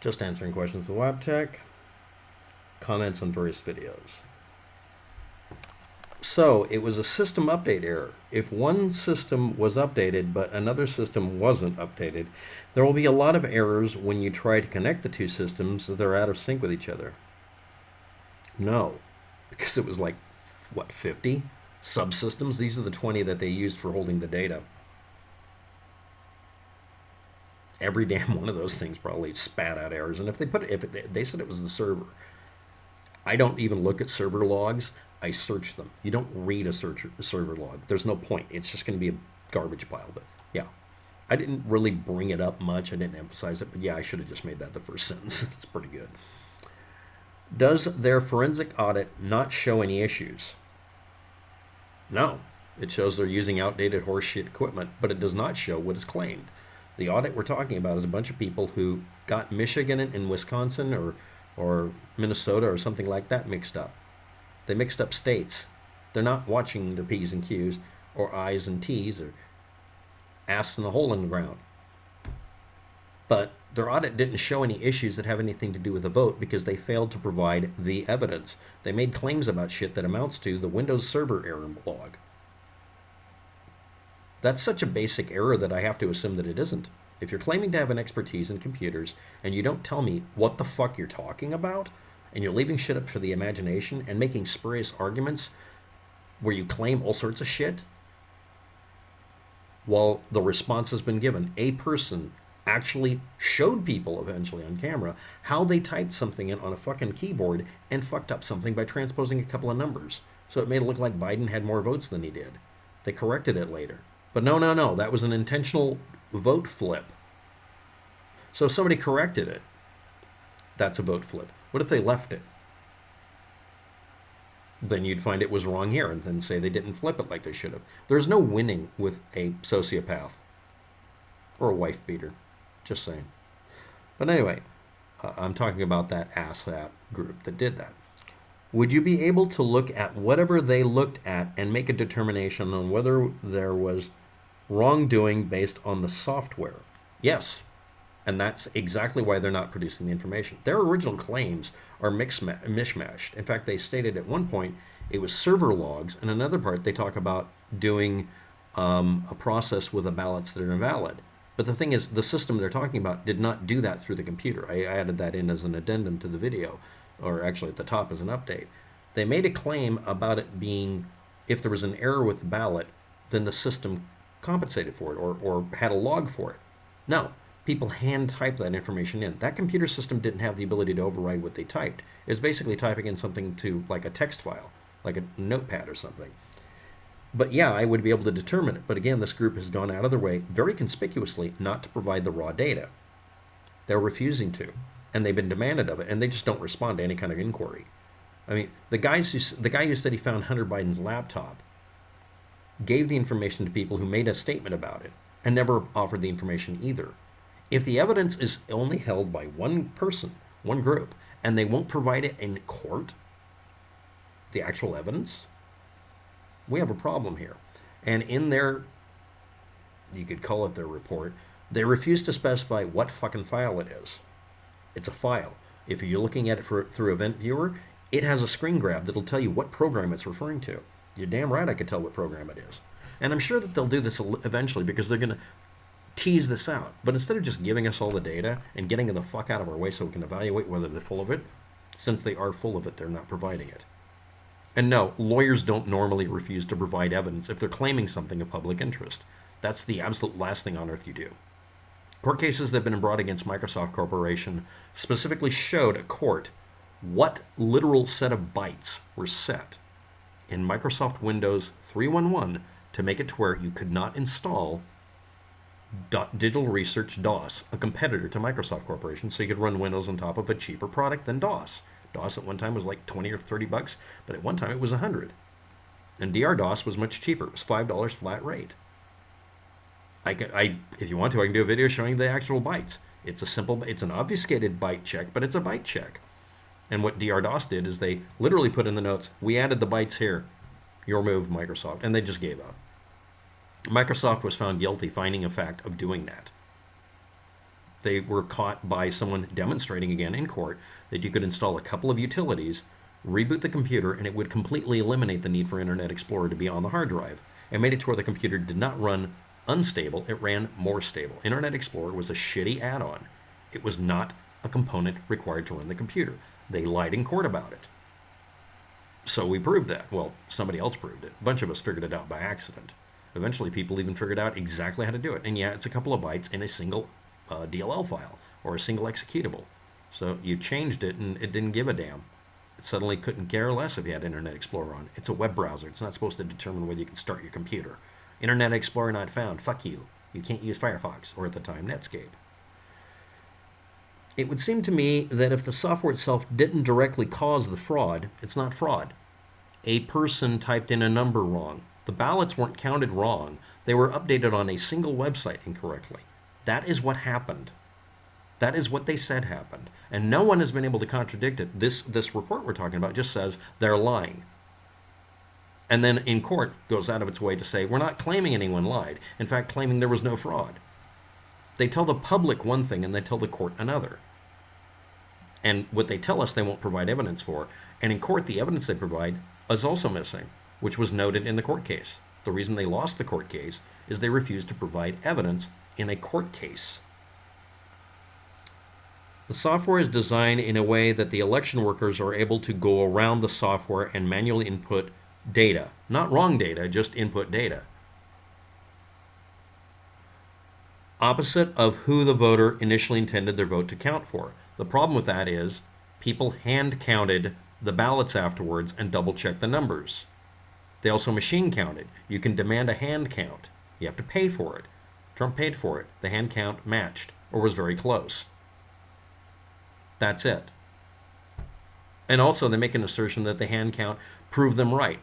Just answering questions with WebTech. Comments on various videos. So it was a system update error. If one system was updated but another system wasn't updated, there will be a lot of errors when you try to connect the two systems that are out of sync with each other. No, because it was like, what, 50 subsystems? These are the 20 that they used for holding the data. Every damn one of those things probably spat out errors. And if they said it was the server, I don't even look at server logs. I search them. You don't read a server log. There's no point. It's just going to be a garbage pile. But yeah, I didn't really bring it up much. I didn't emphasize it. But yeah, I should have just made that the first sentence. It's pretty good. Does their forensic audit not show any issues? No. It shows they're using outdated horseshit equipment, but it does not show what is claimed. The audit we're talking about is a bunch of people who got Michigan and Wisconsin or Minnesota or something like that mixed up. They mixed up states. They're not watching their P's and Q's or I's and T's or ass in the hole in the ground. But their audit didn't show any issues that have anything to do with the vote because they failed to provide the evidence. They made claims about shit that amounts to the Windows Server error log. That's such a basic error that I have to assume that it isn't. If you're claiming to have an expertise in computers and you don't tell me what the fuck you're talking about, and you're leaving shit up for the imagination and making spurious arguments where you claim all sorts of shit, while the response has been given, a person actually showed people eventually on camera how they typed something in on a fucking keyboard and fucked up something by transposing a couple of numbers. So it made it look like Biden had more votes than he did. They corrected it later. But no, that was an intentional vote flip. So if somebody corrected it, that's a vote flip. What if they left it? Then you'd find it was wrong here and then say they didn't flip it like they should have. There's no winning with a sociopath or a wife beater. Just saying. But anyway, I'm talking about that asshat group that did that. Would you be able to look at whatever they looked at and make a determination on whether there was wrongdoing based on the software? Yes. And that's exactly why they're not producing the information. Their original claims are mishmashed. In fact, they stated at one point it was server logs, and another part they talk about doing a process with the ballots that are invalid. But the thing is, the system they're talking about did not do that through the computer. I added that in as an addendum to the video, or actually at the top as an update. They made a claim about it being, if there was an error with the ballot, then the system compensated for it or had a log for it. No. People hand type that information in. That computer system didn't have the ability to override what they typed. It was basically typing in something to like a text file, like a notepad or something. But yeah, I would be able to determine it. But again, this group has gone out of their way, very conspicuously, not to provide the raw data. They're refusing to, and they've been demanded of it, and they just don't respond to any kind of inquiry. I mean, the guy who said he found Hunter Biden's laptop gave the information to people who made a statement about it and never offered the information either. If the evidence is only held by one person, one group, and they won't provide it in court, the actual evidence, we have a problem here. And in their, you could call it their report, they refuse to specify what fucking file it is. It's a file. If you're looking at it through Event Viewer, it has a screen grab that'll tell you what program it's referring to. You're damn right I could tell what program it is. And I'm sure that they'll do this eventually because they're going to tease this out. But instead of just giving us all the data and getting the fuck out of our way so we can evaluate whether they're full of it, since they are full of it, they're not providing it. And no, lawyers don't normally refuse to provide evidence if they're claiming something of public interest. That's the absolute last thing on earth you do. Court cases that have been brought against Microsoft Corporation specifically showed a court what literal set of bytes were set in Microsoft Windows 3.1.1 to make it to where you could not install Digital Research DOS, a competitor to Microsoft Corporation, so you could run Windows on top of a cheaper product than DOS. DOS at one time was like 20 or 30 bucks, but at one time it was 100. And DR-DOS was much cheaper. It was $5 flat rate. If you want to, I can do a video showing the actual bytes. It's an obfuscated byte check, but it's a byte check. And what DR-DOS did is they literally put in the notes, we added the bytes here, your move, Microsoft, and they just gave up. Microsoft was found guilty, finding a fact of doing that. They were caught by someone demonstrating again in court that you could install a couple of utilities, reboot the computer, and it would completely eliminate the need for Internet Explorer to be on the hard drive. It made it to where the computer did not run unstable, it ran more stable. Internet Explorer was a shitty add-on. It was not a component required to run the computer. They lied in court about it. So we proved that. Well, somebody else proved it. A bunch of us figured it out by accident. Eventually, people even figured out exactly how to do it. And yeah, it's a couple of bytes in a single DLL file or a single executable. So you changed it and it didn't give a damn. It suddenly couldn't care less if you had Internet Explorer on. It's a web browser. It's not supposed to determine whether you can start your computer. Internet Explorer not found. Fuck you. You can't use Firefox, or at the time, Netscape. It would seem to me that if the software itself didn't directly cause the fraud, it's not fraud. A person typed in a number wrong. The ballots weren't counted wrong. They were updated on a single website incorrectly. That is what happened. That is what they said happened. And no one has been able to contradict it. This report we're talking about just says they're lying. And then in court goes out of its way to say, we're not claiming anyone lied. In fact, claiming there was no fraud. They tell the public one thing and they tell the court another. And what they tell us they won't provide evidence for. And in court, the evidence they provide is also missing, which was noted in the court case. The reason they lost the court case is they refused to provide evidence in a court case. The software is designed in a way that the election workers are able to go around the software and manually input data. Not wrong data, just input data. Opposite of who the voter initially intended their vote to count for. The problem with that is people hand counted the ballots afterwards and double checked the numbers. They also machine counted. You can demand a hand count. You have to pay for it. Trump paid for it. The hand count matched or was very close. That's it. And also they make an assertion that the hand count proved them right.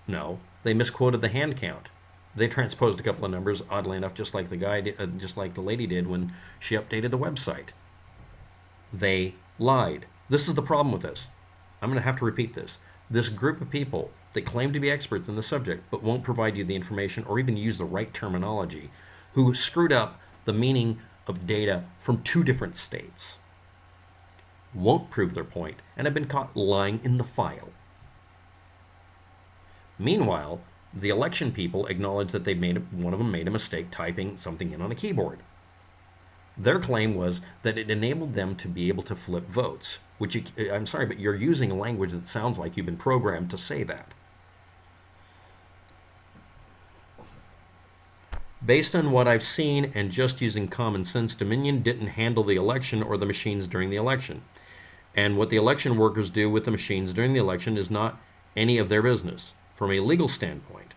No, they misquoted the hand count. They transposed a couple of numbers, oddly enough, just like the lady did when she updated the website. They lied. This is the problem with this. I'm going to have to repeat this. This group of people that claim to be experts in the subject but won't provide you the information or even use the right terminology, who screwed up the meaning of data from two different states, won't prove their point and have been caught lying in the file. Meanwhile, the election people acknowledge that one of them made a mistake typing something in on a keyboard. Their claim was that it enabled them to be able to flip votes, which I'm sorry, but you're using a language that sounds like you've been programmed to say that. Based on what I've seen and just using common sense, Dominion didn't handle the election or the machines during the election. And what the election workers do with the machines during the election is not any of their business. From a legal standpoint,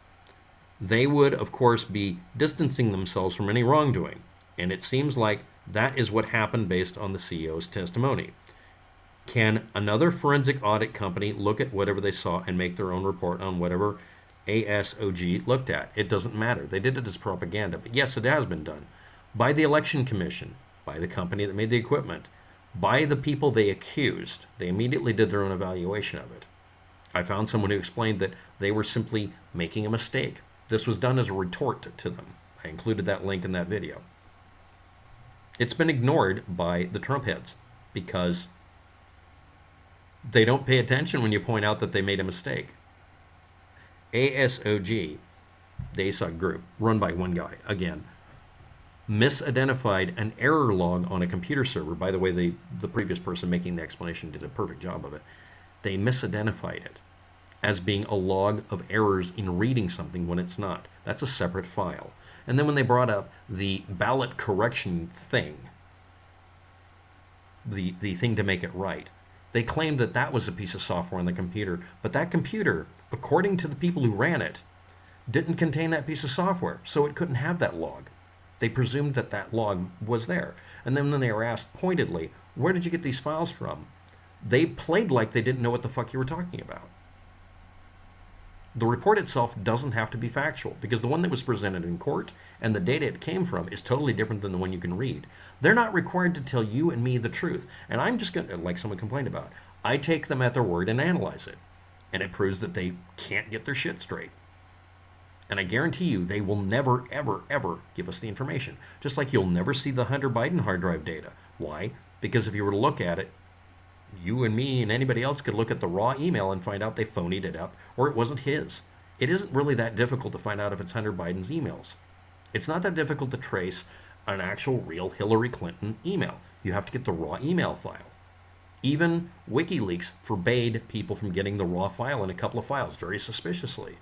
they would, of course, be distancing themselves from any wrongdoing. And it seems like that is what happened based on the CEO's testimony. Can another forensic audit company look at whatever they saw and make their own report on whatever ASOG looked at? It doesn't matter. They did it as propaganda. But yes, it has been done by the election commission, by the company that made the equipment, by the people they accused. They immediately did their own evaluation of it. I found someone who explained that they were simply making a mistake. This was done as a retort to them. I included that link in that video. It's been ignored by the Trump heads because they don't pay attention when you point out that they made a mistake. ASOG, the ASOG group, run by one guy, again, misidentified an error log on a computer server. By the way, the previous person making the explanation did a perfect job of it. They misidentified it as being a log of errors in reading something when it's not. That's a separate file. And then when they brought up the ballot correction thing, the thing to make it right, they claimed that that was a piece of software on the computer. But that computer, according to the people who ran it, didn't contain that piece of software, so it couldn't have that log. They presumed that that log was there. And then when they were asked pointedly, where did you get these files from? They played like they didn't know what the fuck you were talking about. The report itself doesn't have to be factual because the one that was presented in court and the data it came from is totally different than the one you can read. They're not required to tell you and me the truth. And I'm just going to, like someone complained about, I take them at their word and analyze it. And it proves that they can't get their shit straight. And I guarantee you, they will never, ever, ever give us the information. Just like you'll never see the Hunter Biden hard drive data. Why? Because if you were to look at it, you and me and anybody else could look at the raw email and find out they phonied it up or it wasn't his. It isn't really that difficult to find out if it's Hunter Biden's emails. It's not that difficult to trace an actual real Hillary Clinton email. You have to get the raw email file. Even WikiLeaks forbade people from getting the raw file in a couple of files very suspiciously.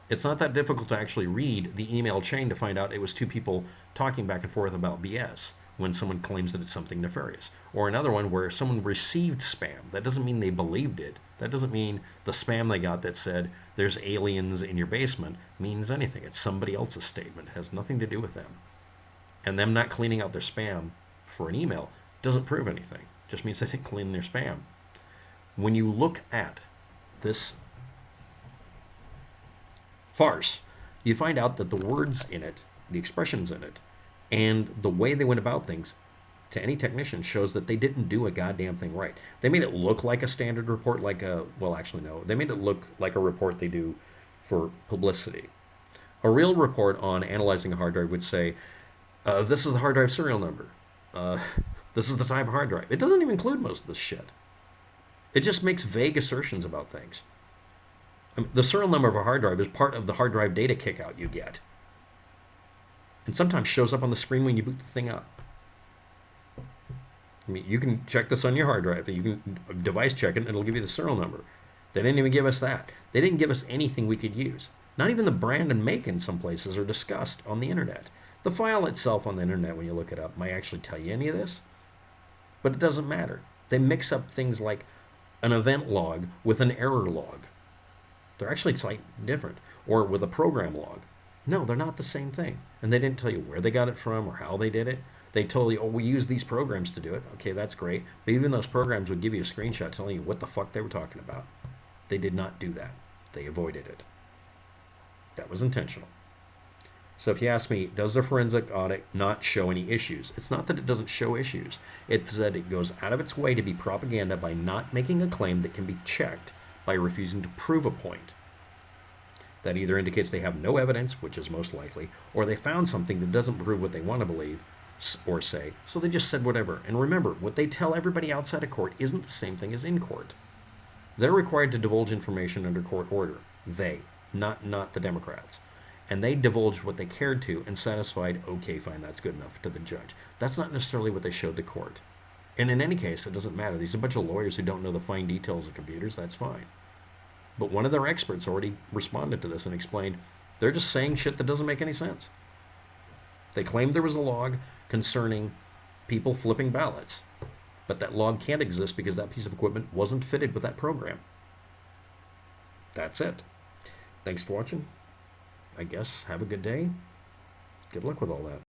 It's not that difficult to actually read the email chain to find out it was two people talking back and forth about BS when someone claims that it's something nefarious. Or another one where someone received spam. That doesn't mean they believed it. That doesn't mean the spam they got that said there's aliens in your basement means anything. It's somebody else's statement. It has nothing to do with them. And them not cleaning out their spam for an email doesn't prove anything. It just means they didn't clean their spam. When you look at this farce, you find out that the words in it, the expressions in it, and the way they went about things to any technician shows that they didn't do a goddamn thing right. They made it look like a standard report, well, actually, no. They made it look like a report they do for publicity. A real report on analyzing a hard drive would say, this is the hard drive serial number. This is the type of hard drive. It doesn't even include most of this shit. It just makes vague assertions about things. I mean, the serial number of a hard drive is part of the hard drive data kickout you get. And sometimes shows up on the screen when you boot the thing up. I mean, you can check this on your hard drive. You can device check it, and it'll give you the serial number. They didn't even give us that. They didn't give us anything we could use. Not even the brand and make in some places are discussed on the internet. The file itself on the internet, when you look it up, might actually tell you any of this. But it doesn't matter. They mix up things like an event log with an error log. They're actually slightly different. Or with a program log. No, they're not the same thing. And they didn't tell you where they got it from or how they did it. They told you, oh, we use these programs to do it. Okay, that's great. But even those programs would give you a screenshot telling you what the fuck they were talking about. They did not do that. They avoided it. That was intentional. So if you ask me, does the forensic audit not show any issues? It's not that it doesn't show issues. It's that it goes out of its way to be propaganda by not making a claim that can be checked by refusing to prove a point. That either indicates they have no evidence, which is most likely, or they found something that doesn't prove what they want to believe or say, so they just said whatever. And remember, what they tell everybody outside of court isn't the same thing as in court. They're required to divulge information under court order. They, not the Democrats. And they divulged what they cared to and satisfied, okay, fine, that's good enough, to the judge. That's not necessarily what they showed the court. And in any case, it doesn't matter. These are a bunch of lawyers who don't know the fine details of computers. That's fine. But one of their experts already responded to this and explained they're just saying shit that doesn't make any sense. They claimed there was a log concerning people flipping ballots, but that log can't exist because that piece of equipment wasn't fitted with that program. That's it. Thanks for watching. I guess have a good day. Good luck with all that.